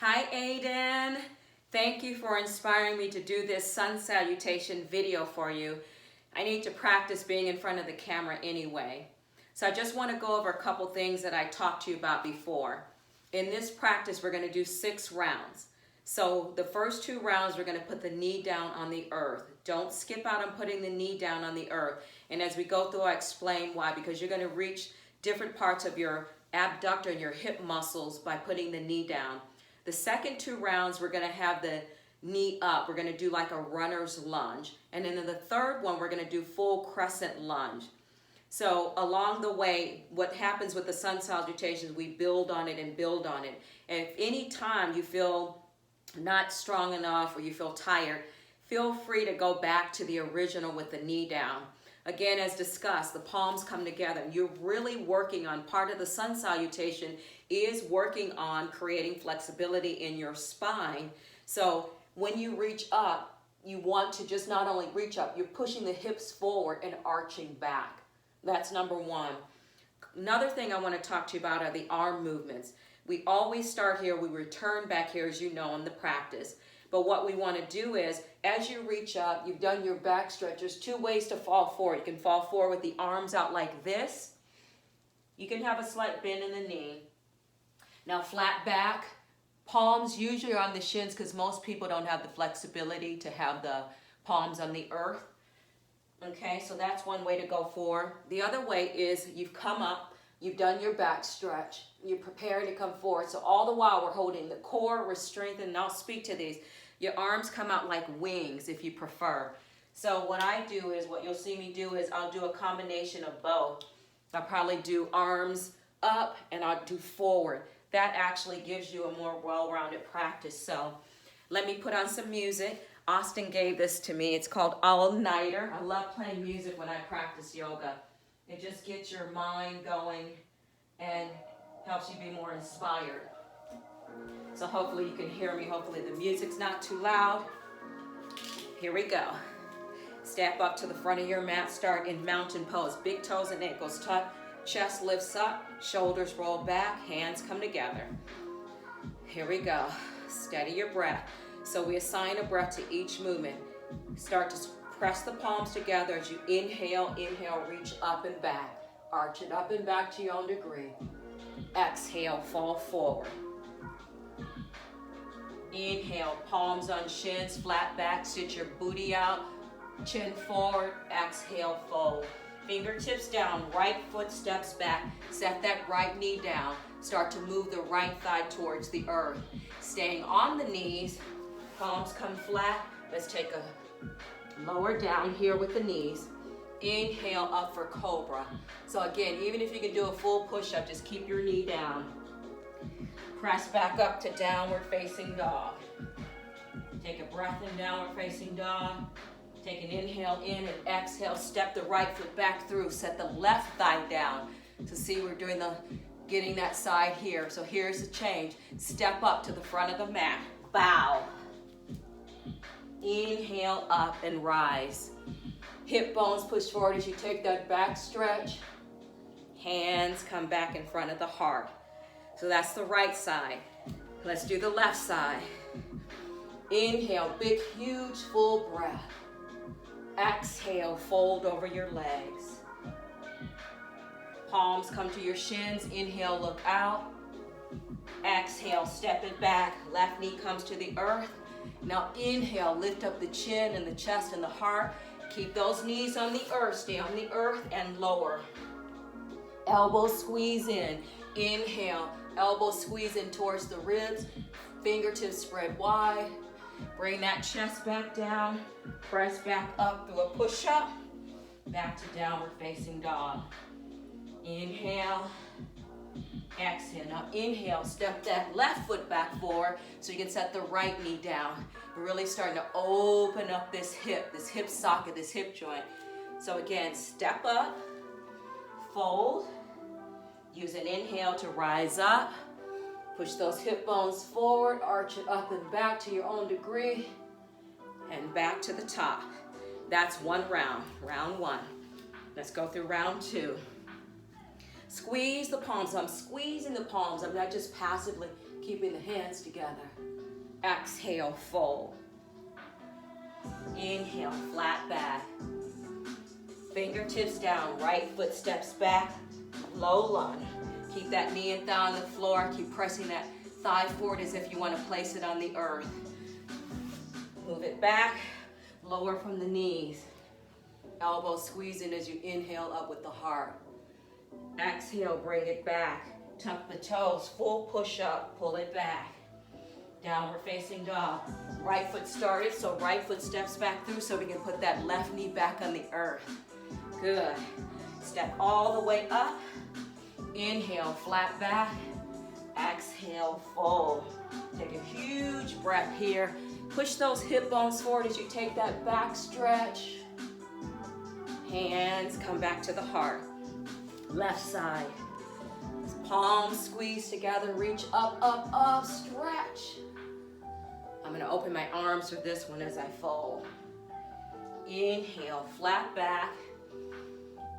Hi Aidan, thank you for inspiring me to do this sun salutation video for you. I need to practice being in front of the camera anyway. So I just want to go over a couple things that I talked to you about before. In this practice we're going to do 6 rounds. So the first 2 rounds we're going to put the knee down on the earth. Don't skip out on putting the knee down on the earth. And as we go through I'll explain why, because you're going to reach different parts of your abductor and your hip muscles by putting the knee down. The second 2 rounds, we're going to have the knee up. We're going to do like a runner's lunge. And then in the third one, we're going to do full crescent lunge. So along the way, what happens with the sun salutations, we build on it and build on it. And if any time you feel not strong enough or you feel tired, feel free to go back to the original with the knee down. Again, as discussed, the palms come together. You're really working on, part of the sun salutation is working on creating flexibility in your spine. So when you reach up, you want to just not only reach up, you're pushing the hips forward and arching back. That's number 1. Another thing I want to talk to you about are the arm movements. We always start here, we return back here, as you know, in the practice. But what we want to do is, as you reach up, you've done your back stretch. There's 2 ways to fall forward. You can fall forward with the arms out like this. You can have a slight bend in the knee. Now flat back, palms usually are on the shins because most people don't have the flexibility to have the palms on the earth. Okay, so that's one way to go forward. The other way is you've come up, you've done your back stretch, you're preparing to come forward. So all the while we're holding the core, we're strengthening, and I'll speak to these. Your arms come out like wings if you prefer. So what I do is, what you'll see me do is I'll do a combination of both. I'll probably do arms up and I'll do forward. That actually gives you a more well-rounded practice. So let me put on some music. Austin gave this to me. It's called All Nighter. I love playing music when I practice yoga. It just gets your mind going and helps you be more inspired. So hopefully you can hear me. Hopefully the music's not too loud. Here we go. Step up to the front of your mat. Start in mountain pose. Big toes and ankles tuck. Chest lifts up. Shoulders roll back. Hands come together. Here we go. Steady your breath. So we assign a breath to each movement. Start to press the palms together as you inhale, reach up and back. Arch it up and back to your own degree. Exhale, fall forward. Inhale, palms on shins, flat back, sit your booty out, chin forward, exhale, fold. Fingertips down, right foot steps back, set that right knee down. Start to move the right thigh towards the earth. Staying on the knees, palms come flat. Let's take a lower down here with the knees. Inhale up for cobra. So again, even if you can do a full push-up, just keep your knee down. Press back up to downward facing dog. Take a breath in downward facing dog. Take an inhale in and exhale. Step the right foot back through. Set the left thigh down. So see, we're doing getting that side here. So here's the change. Step up to the front of the mat. Bow. Inhale up and rise. Hip bones push forward as you take that back stretch. Hands come back in front of the heart. So that's the right side. Let's do the left side. Inhale, big, huge, full breath. Exhale, fold over your legs. Palms come to your shins. Inhale, look out. Exhale, step it back. Left knee comes to the earth. Now inhale, lift up the chin and the chest and the heart. Keep those knees on the earth. Stay on the earth and lower. Elbows squeeze in. Inhale, elbows squeeze in towards the ribs. Fingertips spread wide. Bring that chest back down. Press back up through a push-up. Back to downward facing dog. Inhale. Exhale. Now inhale, step that left foot back forward so you can set the right knee down. We're really starting to open up this hip socket, this hip joint. So again, step up, fold. Use an inhale to rise up. Push those hip bones forward, arch it up and back to your own degree, and back to the top. That's one round, round 1. Let's go through round 2. Squeeze the palms. I'm squeezing the palms. I'm not just passively keeping the hands together. Exhale, fold. Inhale, flat back. Fingertips down, right foot steps back, low lunge. Keep that knee and thigh on the floor. Keep pressing that thigh forward as if you want to place it on the earth. Move it back, lower from the knees. Elbows squeezing as you inhale up with the heart. Exhale, bring it back. Tuck the toes, full push up, pull it back. Downward facing dog. Right foot started, so right foot steps back through so we can put that left knee back on the earth. Good. Step all the way up. Inhale, flat back. Exhale, fold. Take a huge breath here. Push those hip bones forward as you take that back stretch. Hands come back to the heart. Left side. Palms squeeze together, reach up, up, up, stretch. I'm gonna open my arms for this one as I fold. Inhale, flat back.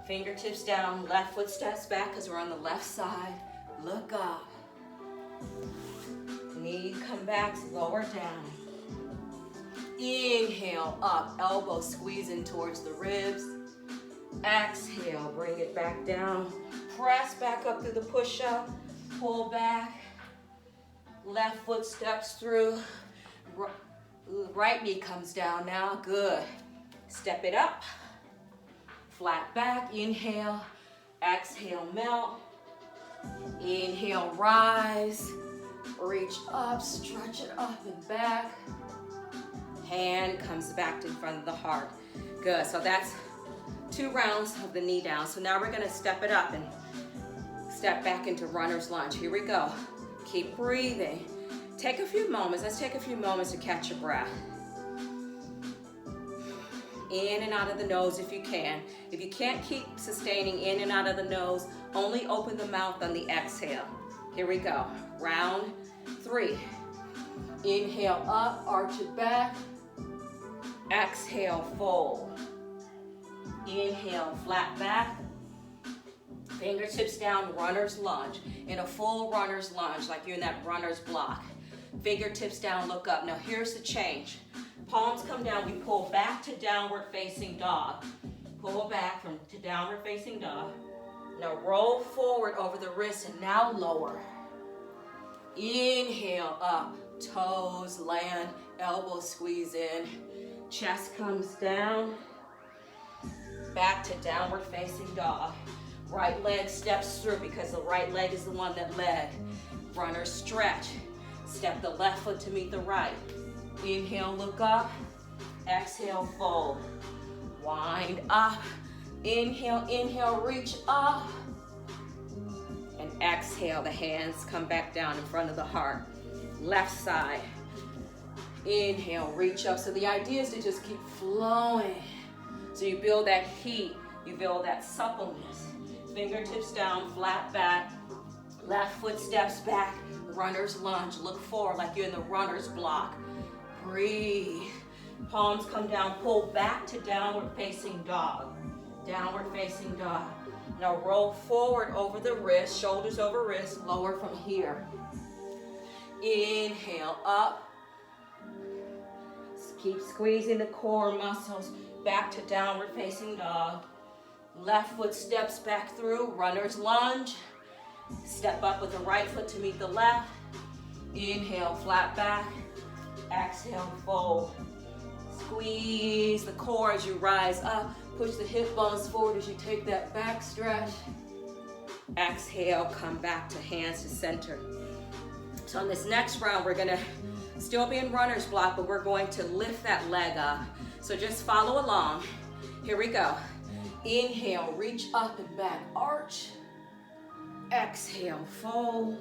Fingertips down, left foot steps back because we're on the left side. Look up. Knee come back, lower down. Inhale, up, elbows squeezing towards the ribs. Exhale, bring it back down. Press back up through the push-up. Pull back. Left foot steps through. Right knee comes down now. Good. Step it up. Flat back. Inhale. Exhale, melt. Inhale, rise. Reach up, stretch it up and back. Hand comes back in front of the heart. Good. So that's 2 rounds of the knee down. So now we're going to step it up and step back into runner's lunge. Here we go. Keep breathing. Take a few moments. Let's take a few moments to catch your breath. In and out of the nose if you can. If you can't keep sustaining in and out of the nose, only open the mouth on the exhale. Here we go. Round 3. Inhale up, arch it back. Exhale, fold. Inhale, flat back. Fingertips down, runner's lunge. In a full runner's lunge, like you're in that runner's block. Fingertips down, look up. Now here's the change. Palms come down, we pull back to downward facing dog. Pull back to downward facing dog. Now roll forward over the wrist and now lower. Inhale up, toes land, elbows squeeze in. Chest comes down. Back to downward facing dog. Right leg steps through because the right leg is the one that led. Runner stretch. Step the left foot to meet the right. Inhale, look up. Exhale, fold. Wind up. Inhale, inhale, reach up. And exhale, the hands come back down in front of the heart. Left side. Inhale, reach up. So the idea is to just keep flowing. So you build that heat, you build that suppleness. Fingertips down, flat back. Left foot steps back, runner's lunge. Look forward like you're in the runner's block. Breathe. Palms come down, pull back to downward facing dog. Downward facing dog. Now roll forward over the wrist, shoulders over wrist, lower from here. Inhale, up. Keep squeezing the core muscles. Back to downward facing dog. Left foot steps back through, runner's lunge. Step up with the right foot to meet the left. Inhale, flat back. Exhale, fold. Squeeze the core as you rise up. Push the hip bones forward as you take that back stretch. Exhale, come back to hands to center. So in this next round, we're gonna still be in runner's block, but we're going to lift that leg up. So just follow along. Here we go. Inhale, reach up and back, arch. Exhale, fold.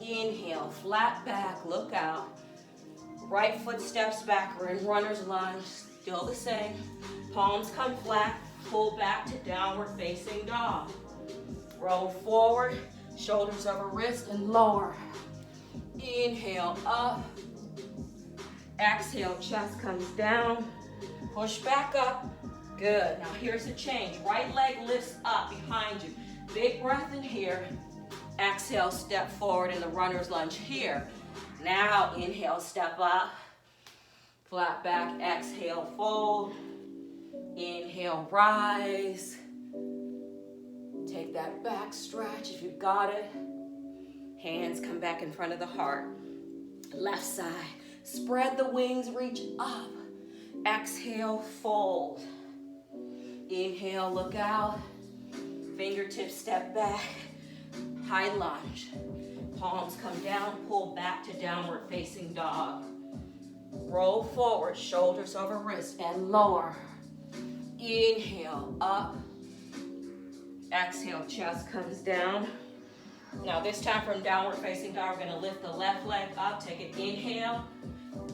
Inhale, flat back, look out. Right foot steps back, we're in runner's lunge, still the same. Palms come flat, pull back to downward facing dog. Roll forward, shoulders over wrist and lower. Inhale, up. Exhale, chest comes down. Push back up. Good. Now here's the change. Right leg lifts up behind you. Big breath in here. Exhale, step forward in the runner's lunge here. Now inhale, step up. Flat back, exhale, fold. Inhale, rise. Take that back stretch if you've got it. Hands come back in front of the heart. Left side. Spread the wings, reach up. Exhale, fold. Inhale, look out. Fingertips step back. High lunge. Palms come down, pull back to downward facing dog. Roll forward, shoulders over wrist and lower. Inhale, up. Exhale, chest comes down. Now this time from downward facing dog, we're gonna lift the left leg up, take an inhale.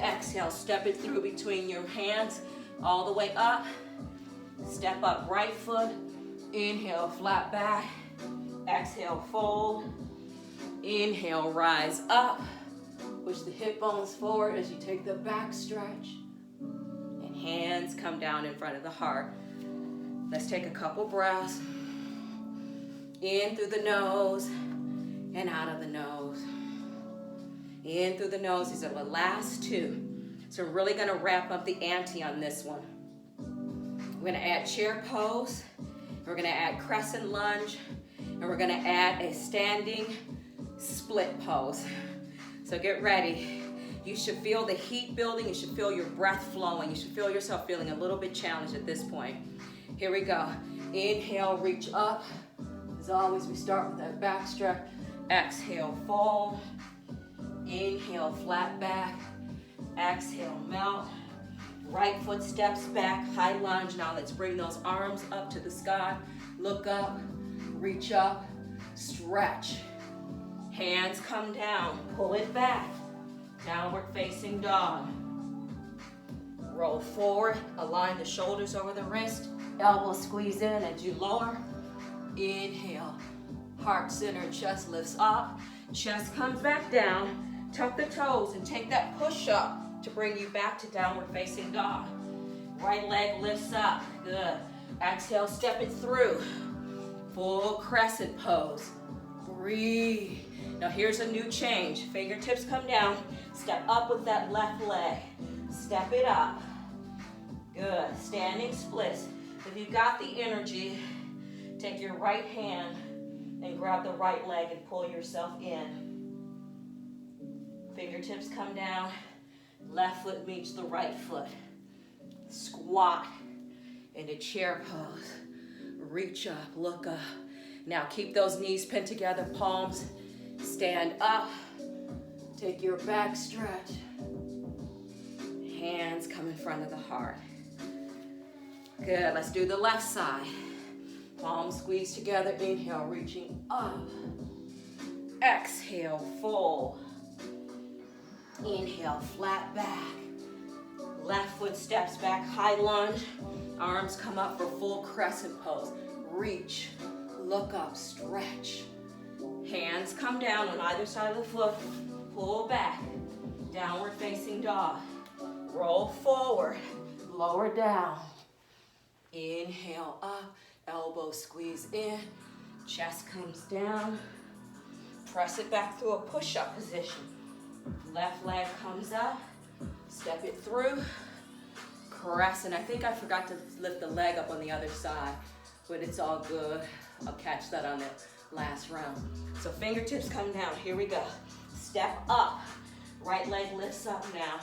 Exhale, step it through between your hands, all the way up. Step up right foot. Inhale, flat back. Exhale, fold. Inhale, rise up. Push the hip bones forward as you take the back stretch. And hands come down in front of the heart. Let's take a couple breaths. In through the nose and out of the nose. In through the nose. These are the last two. So we're really going to wrap up the ante on this one. We're going to add chair pose. We're going to add crescent lunge. And we're going to add a standing split pose. So get ready. You should feel the heat building. You should feel your breath flowing. You should feel yourself feeling a little bit challenged at this point. Here we go. Inhale, reach up. As always, we start with that back stretch. Exhale, fold. Inhale, flat back. Exhale, melt. Right foot steps back, high lunge. Now let's bring those arms up to the sky. Look up, reach up, stretch. Hands come down, pull it back. Downward facing dog. Roll forward, align the shoulders over the wrist. Elbows squeeze in as you lower. Inhale, heart center, chest lifts up. Chest comes back down. Tuck the toes and take that push up to bring you back to downward facing dog. Right leg lifts up, good. Exhale, step it through. Full crescent pose. Breathe. Now here's a new change. Fingertips come down. Step up with that left leg. Step it up. Good. Standing splits. If you've got the energy, take your right hand and grab the right leg and pull yourself in. Fingertips come down. Left foot meets the right foot. Squat into chair pose. Reach up, look up. Now keep those knees pinned together, palms. Stand up. Take your back stretch. Hands come in front of the heart. Good, let's do the left side. Palms squeeze together, inhale, reaching up. Exhale, fold. Inhale, flat back. Left foot steps back, high lunge. Arms come up for full crescent pose. Reach, look up, stretch. Hands come down on either side of the foot. Pull back, downward facing dog. Roll forward, lower down. Inhale up, elbows squeeze in. Chest comes down. Press it back through a push-up position. Left leg comes up, step it through, crescent. I think I forgot to lift the leg up on the other side, but it's all good. I'll catch that on the last round. So fingertips come down, here we go. Step up, right leg lifts up now.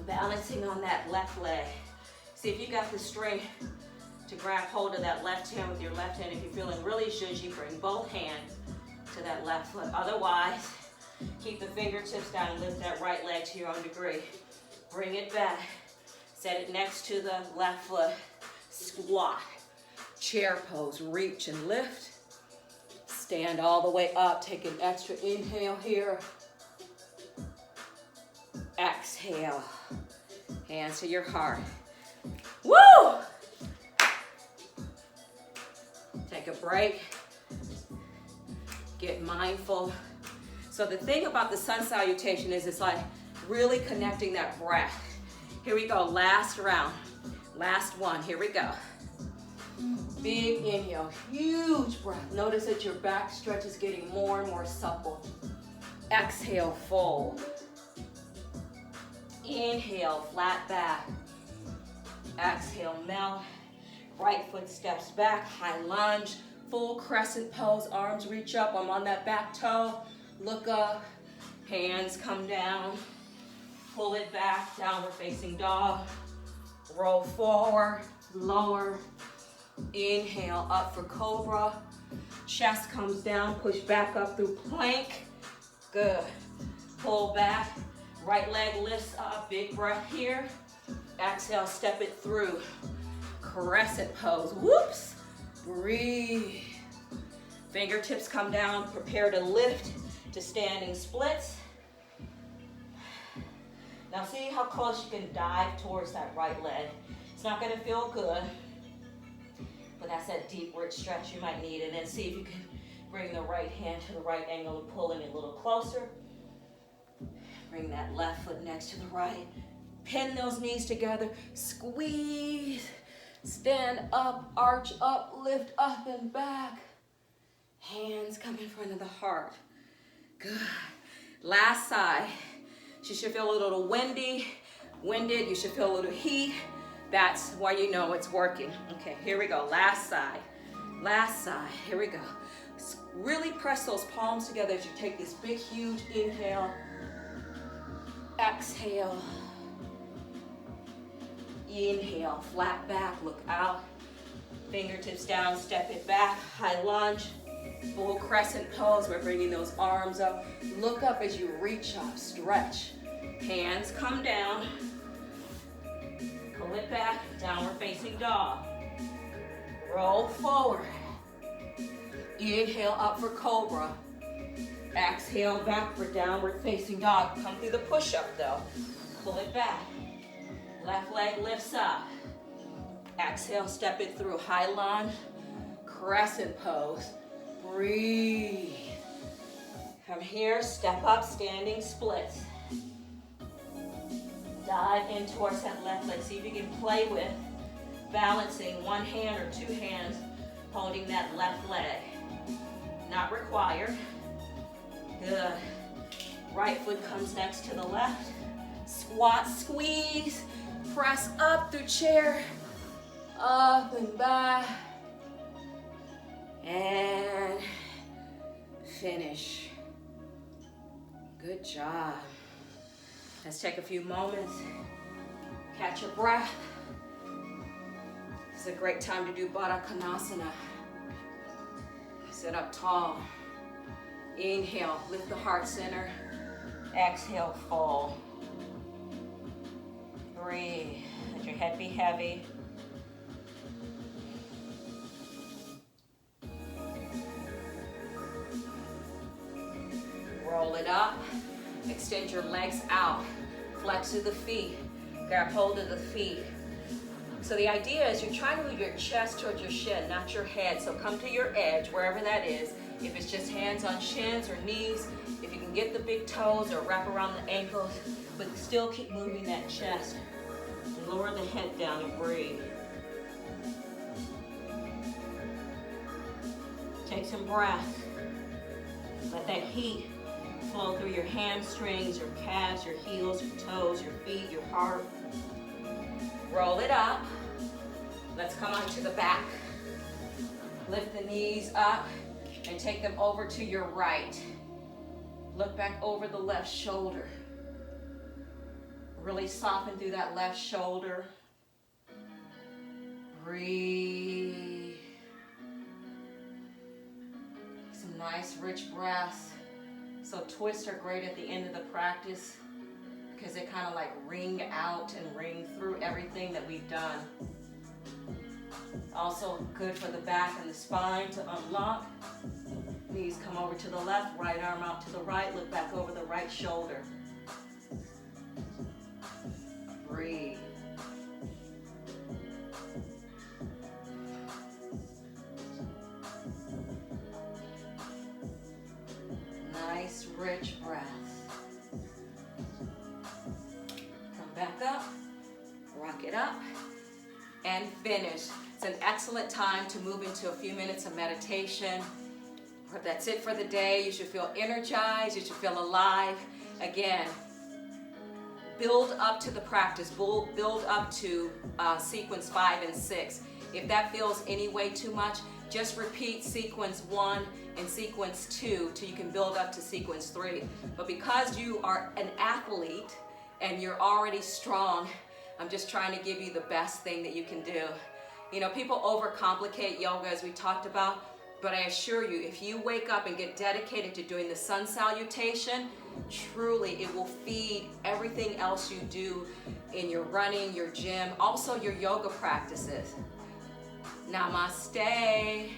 Balancing on that left leg. See if you got the strength to grab hold of that left hand with your left hand. If you're feeling really zhuzhy, bring both hands to that left foot. Otherwise, keep the fingertips down and lift that right leg to your own degree. Bring it back. Set it next to the left foot. Squat. Chair pose. Reach and lift. Stand all the way up. Take an extra inhale here. Exhale. Hands to your heart. Woo! Take a break. Get mindful. So the thing about the sun salutation is it's like really connecting that breath. Here we go, last round. Last one, here we go. Big inhale, huge breath. Notice that your back stretch is getting more and more supple. Exhale, fold. Inhale, flat back. Exhale, melt. Right foot steps back, high lunge, full crescent pose, arms reach up. I'm on that back toe. Look up, hands come down. Pull it back, downward facing dog. Roll forward, lower. Inhale, up for cobra. Chest comes down, push back up through plank. Good. Pull back, right leg lifts up, big breath here. Exhale, step it through. Crescent pose, whoops. Breathe. Fingertips come down, prepare to lift to standing splits. Now see how close you can dive towards that right leg. It's not gonna feel good, but that's that deep, rich stretch you might need. And then see if you can bring the right hand to the right angle and pulling it a little closer. Bring that left foot next to the right. Pin those knees together, squeeze. Stand up, arch up, lift up and back. Hands come in front of the heart. Good. Last side. You should feel a little winded. You should feel a little heat. That's why you know it's working. Okay, here we go. Last side. Last side. Here we go. Really press those palms together as you take this big, huge inhale. Exhale. Inhale, flat back, look out. Fingertips down, step it back, high lunge. Full crescent pose, we're bringing those arms up. Look up as you reach up, stretch. Hands come down. Pull it back, downward facing dog. Roll forward. Inhale up for cobra. Exhale back for downward facing dog. Come through the push-up though. Pull it back. Left leg lifts up. Exhale, step it through. High lunge, crescent pose. Breathe. From here, step up, standing splits. Dive in towards that left leg. See if you can play with balancing one hand or two hands, holding that left leg. Not required. Good. Right foot comes next to the left. Squat, squeeze. Press up through chair, up and back, and finish. Good job. Let's take a few moments, catch your breath. This is a great time to do Baddha Konasana. Sit up tall. Inhale, lift the heart center. Exhale, fold. Breathe. Let your head be heavy. Roll it up. Extend your legs out. Flex through the feet. Grab hold of the feet. So the idea is you're trying to move your chest towards your shin, not your head. So come to your edge, wherever that is. If it's just hands on shins or knees, if you can get the big toes or wrap around the ankles, but still keep moving that chest. Lower the head down and breathe. Take some breath. Let that heat flow through your hamstrings, your calves, your heels, your toes, your feet, your heart. Roll it up. Let's come onto the back. Lift the knees up and take them over to your right. Look back over the left shoulder. Really soften through that left shoulder. Breathe. Some nice rich breaths. So twists are great at the end of the practice because they kind of like ring out and ring through everything that we've done. Also good for the back and the spine to unlock. Knees come over to the left, right arm out to the right, look back over the right shoulder. Breathe. Nice, rich breaths. Come back up, rock it up, and finish. It's an excellent time to move into a few minutes of meditation. Or that's it for the day. You should feel energized. You should feel alive. Again, build up to the practice. Build up to sequence 5 and 6. If that feels any way too much, just repeat sequence 1 and sequence 2 till you can build up to sequence 3. But because you are an athlete and you're already strong, I'm just trying to give you the best thing that you can do. You know, people overcomplicate yoga, as we talked about, but I assure you, if you wake up and get dedicated to doing the Sun Salutation, truly it will feed everything else you do in your running, your gym, also your yoga practices. Namaste.